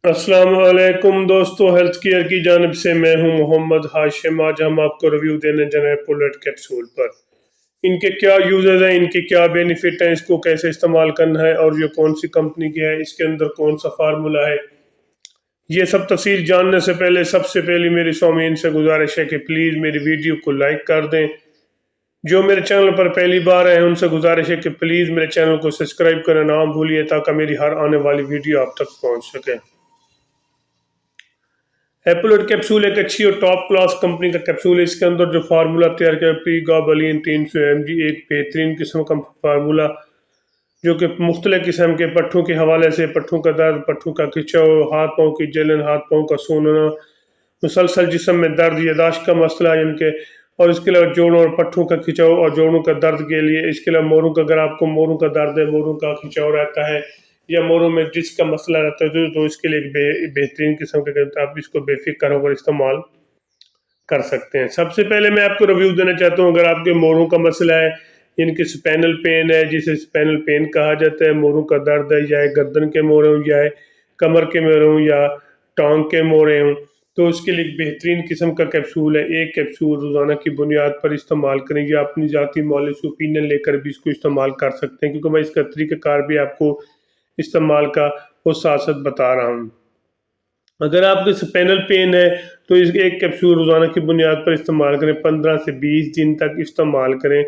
अस्सलाम वालेकुम दोस्तों, हेल्थ केयर की जानिब से मैं हूं मोहम्मद हाशिम। आज हम आपको रिव्यू देने जा रहे हैं पुलेट कैप्सूल पर। इनके क्या यूजेस हैं, इनके क्या बेनिफिट हैं, इसको कैसे इस्तेमाल करना है और ये कौन सी कंपनी की है, इसके अंदर कौन सा फार्मूला है, ये सब तफसील जानने से पहले सबसे पहले मेरी स्वामीन से गुजारिश है कि प्लीज़ मेरी वीडियो को लाइक कर दें। जो मेरे चैनल पर पहली बार आए हैं उनसे गुजारिश है कि प्लीज़ मेरे चैनल को सब्सक्राइब करना ना भूलिए ताकि मेरी हर आने वाली वीडियो आप तक पहुँच सके। एपोलेट कैप्सूल एक अच्छी और टॉप क्लास कंपनी का कैप्सूल है। इसके अंदर जो फार्मूला तैयार किया प्रीगाबालिन 300 mg, एक बेहतरीन किस्म का फार्मूला जो कि मुख्तलिफ किस्म के पट्ठों के हवाले से, पट्ठों का दर्द, पट्ठों का खिंचाव, हाथ पाँव की जलन, हाथ पाँव का सूनना, मुसलसल जिस्म में दर्द, यादाश्त का मसला इनके, और इसके अलावा जोड़ों और पट्ठों का खिंचाव और जोड़ों का दर्द के लिए। इसके अलावा मोरों का, अगर आपको मोरों का दर्द है, मोरों का खिंचाव रहता है या मोरों में डिस्क का मसला रहता है तो इसके लिए एक बेहतरीन किस्म का आप इसको बेफिक्र होकर इस्तेमाल कर सकते हैं। सबसे पहले मैं आपको रिव्यू देना चाहता हूँ, अगर आपके मोरों का मसला है, इनके स्पैनल पेन है जिसे स्पैनल पेन कहा जाता है, मोरों का दर्द है, या गर्दन के मोरे हों या कमर के मोरे हों या टांग के मोरे हों, तो उसके लिए एक बेहतरीन किस्म का कैप्सूल है। एक कैप्सूल रोज़ाना की बुनियाद पर इस्तेमाल करें या अपनी ज़ाती मौलिक से ओपिनियन लेकर भी इसको इस्तेमाल कर सकते हैं, क्योंकि मैं इसका तरीक़ाकार भी आपको इस्तेमाल का वो साथ साथ बता रहा हूँ। अगर आपके स्पैनल पेन है तो इस एक कैप्सूल रोज़ाना की बुनियाद पर इस्तेमाल करें, 15 से 20 दिन तक इस्तेमाल करें।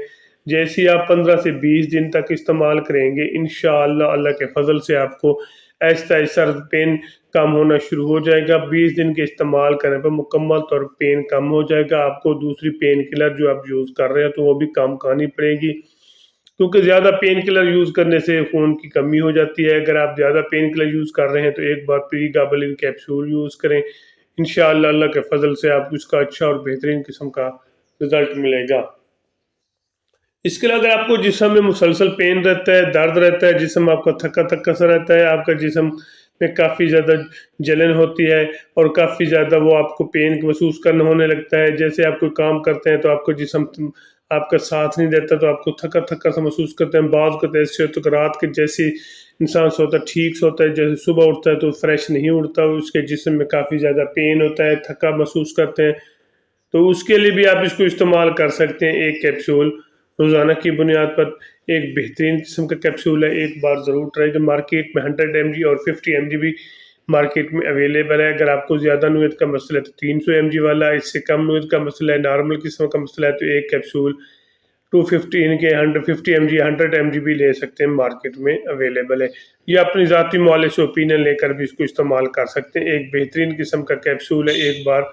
जैसे ही आप 15 से 20 दिन तक इस्तेमाल करेंगे, इंशाअल्लाह अल्लाह के फजल से आपको आहिस्ता आहिस्ता पेन कम होना शुरू हो जाएगा। 20 दिन के इस्तेमाल करने पर मुकम्मल तौर पर पेन कम हो जाएगा। आपको दूसरी पेन किलर जो आप यूज़ कर रहे हैं तो वो भी कम खानी पड़ेगी, क्योंकि ज़्यादा पेन किलर यूज़ करने से खून की कमी हो जाती है। अगर आप ज़्यादा पेन किलर यूज़ कर रहे हैं तो एक बार प्रीगाबालिन कैप्सूल यूज़ करें, इंशाअल्लाह अल्लाह के फजल से आपको इसका अच्छा और बेहतरीन किस्म का रिजल्ट मिलेगा। इसके अलावा अगर आपको जिस्म में मुसलसल पेन रहता है, दर्द रहता है, जिस्म आपका थका थका सा रहता है, आपका जिस्म में काफ़ी ज़्यादा जलन होती है और काफ़ी ज़्यादा वो आपको पेन महसूस करना होने लगता है, जैसे आप कोई काम करते हैं तो आपको जिस्म आपका साथ नहीं देता तो आपको थका थका सा महसूस करते हैं। बाज़ को ऐसे होता है रात के जैसे इंसान सोता ठीक सोता है, जैसे सुबह उठता है तो फ्रेश नहीं उठता, उसके जिस्म में काफ़ी ज़्यादा पेन होता है, थका महसूस करते हैं, तो उसके लिए भी आप इसको इस्तेमाल कर सकते हैं। एक कैप्सूल रोज़ाना की बुनियाद पर एक बेहतरीन किस्म का कैप्सूल है, एक बार ज़रूर ट्राई करें। मार्केट में 100 mg और 50 mg भी मार्केट में अवेलेबल है। अगर आपको ज़्यादा नोयत का मसला है तो 300 mg वाला, इससे कम नोयत का मसला है, नॉर्मल किस्म का मसला है, तो एक कैप्सूल 250 इनके 150 mg 100 mg भी ले सकते हैं, मार्केट में अवेलेबल है। या अपनी ज़ाती मौले से ओपिनियन लेकर भी इसको इस्तेमाल कर सकते हैं। एक बेहतरीन किस्म का कैप्सूल है, एक बार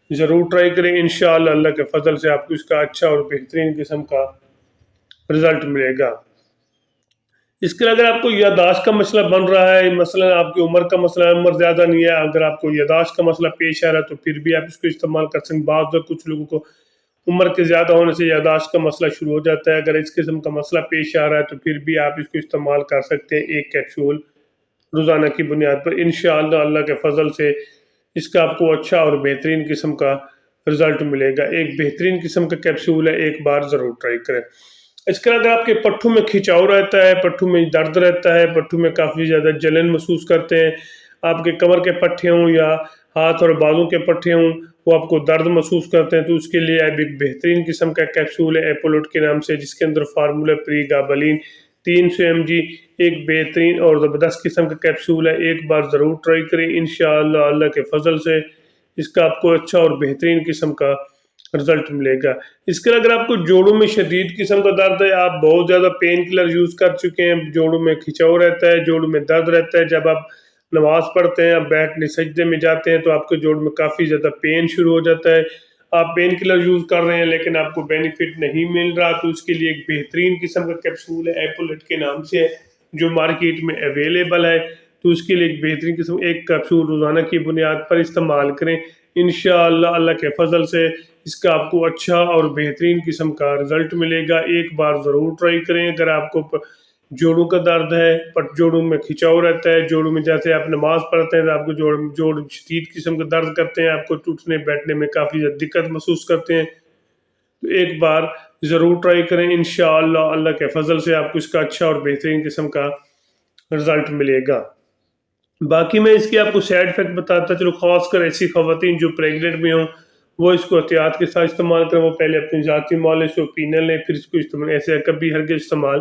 ज़रूर ट्राई करें। इंशाअल्लाह अल्लाह के फजल से आपको इसका अच्छा और बेहतरीन किस्म का रिजल्ट मिलेगा। इसके अलावा अगर आपको यादाश्त का मसला बन रहा है, मसलन आपकी उम्र का मसला है, उम्र ज़्यादा नहीं है, अगर आपको यादाश्त का मसला पेश आ रहा है तो फिर भी आप इसको इस्तेमाल कर सकते हैं। बाद कुछ लोगों को उम्र के ज़्यादा होने से यादाश्त का मसला शुरू हो जाता है, अगर इस किस्म का मसला पेश आ रहा है तो फिर भी आप इसको इस्तेमाल कर सकते हैं। एक कैप्सूल रोज़ाना की बुनियाद पर, इंशाअल्लाह अल्लाह के फजल से इसका आपको अच्छा और बेहतरीन किस्म का रिजल्ट मिलेगा। एक बेहतरीन किस्म का कैप्सूल है, एक बार ज़रूर ट्राई करें। इसके अलावा अगर आपके पट्ठों में खिंचाव रहता है, पट्ठों में दर्द रहता है, पट्ठों में काफ़ी ज़्यादा जलन महसूस करते हैं, आपके कमर के पट्टे हों या हाथ और बाजू के पट्टे हों, वो आपको दर्द महसूस करते हैं, तो उसके लिए अब एक बेहतरीन किस्म का कैप्सूल है एपोलेट के नाम से, जिसके अंदर फार्मूला प्रीगाबालिन 300 mg एक बेहतरीन और ज़बरदस्त किस्म का कैप्सूल है। एक बार ज़रूर ट्राई करें, इंशाअल्लाह अल्लाह के फजल से इसका आपको अच्छा और बेहतरीन किस्म का रिजल्ट मिलेगा। इसके अलावा अगर आपको जोड़ों में शदीद किस्म का दर्द है, आप बहुत ज़्यादा पेन किलर यूज़ कर चुके हैं, जोड़ों में खिंचाव रहता है, जोड़ों में दर्द रहता है, जब आप नमाज पढ़ते हैं, आप बैठने सजदे में जाते हैं तो आपके जोड़ में काफ़ी ज़्यादा पेन शुरू हो जाता है, आप पेन किलर यूज़ कर रहे हैं लेकिन आपको बेनिफिट नहीं मिल रहा, तो उसके लिए एक बेहतरीन किस्म का कैप्सूल है, एपोलेट के नाम से है, जो मार्केट में अवेलेबल है। तो उसके लिए एक बेहतरीन किस्म एक कैप्सूल रोज़ाना की बुनियाद पर इस्तेमाल करें, इंशाअल्लाह अल्लाह के फजल से इसका आपको अच्छा और बेहतरीन किस्म का रिजल्ट मिलेगा। एक बार ज़रूर ट्राई करें। अगर आपको जोड़ों का दर्द है, जोड़ों में खिंचाव रहता है, जोड़ों में जैसे आप नमाज पढ़ते हैं तो आपको जोड़ शदीद किस्म का दर्द करते हैं, आपको टूटने बैठने में काफ़ी ज़्यादा दिक्कत महसूस करते हैं, तो एक बार ज़रूर ट्राई करें। इंशाअल्लाह अल्लाह के फजल से आपको इसका अच्छा और बेहतरीन किस्म का रिजल्ट मिलेगा। باقی میں اس کی آپ کو سائڈ افیکٹ بتاتا چلو، خاص کر ایسی خواتین جو پریگننٹ میں ہوں وہ اس کو احتیاط کے ساتھ استعمال کریں، وہ پہلے اپنی ذاتی مالج سے اوپینین لیں، پھر اس کو استعمال ایسے کبھی ہرگز استعمال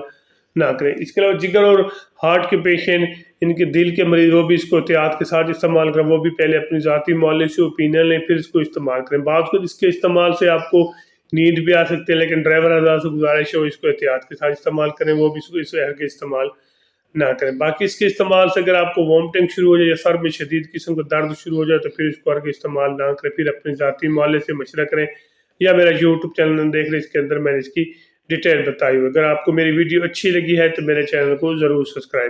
نہ کریں۔ اس کے علاوہ جگر اور ہارٹ کے پیشنٹ، ان کے دل کے مریض، وہ بھی اس کو احتیاط کے ساتھ استعمال کریں، وہ بھی پہلے اپنی ذاتی مالج سے اوپینین لیں، پھر اس کو استعمال کریں۔ بعض کو اس کے استعمال سے آپ کو نیند بھی آ سکتے ہیں، لیکن ڈرائیور حضرات سے گزارش ہے وہ اس کو احتیاط کے ساتھ استعمال کریں، وہ بھی اس کو ہرگز استعمال نہ کریں۔ باقی اس کے استعمال سے اگر آپ کو وامٹنگ شروع ہو جائے یا سر میں شدید قسم کا درد شروع ہو جائے تو پھر اس کو ہرگز استعمال نہ کریں، پھر اپنے ذاتی معالج سے مشورہ کریں، یا میرا یوٹیوب چینل دیکھ لیں، اس کے اندر میں نے اس کی ڈیٹیل بتائی ہوئی۔ اگر آپ کو میری ویڈیو اچھی لگی ہے تو میرے چینل کو ضرور سبسکرائب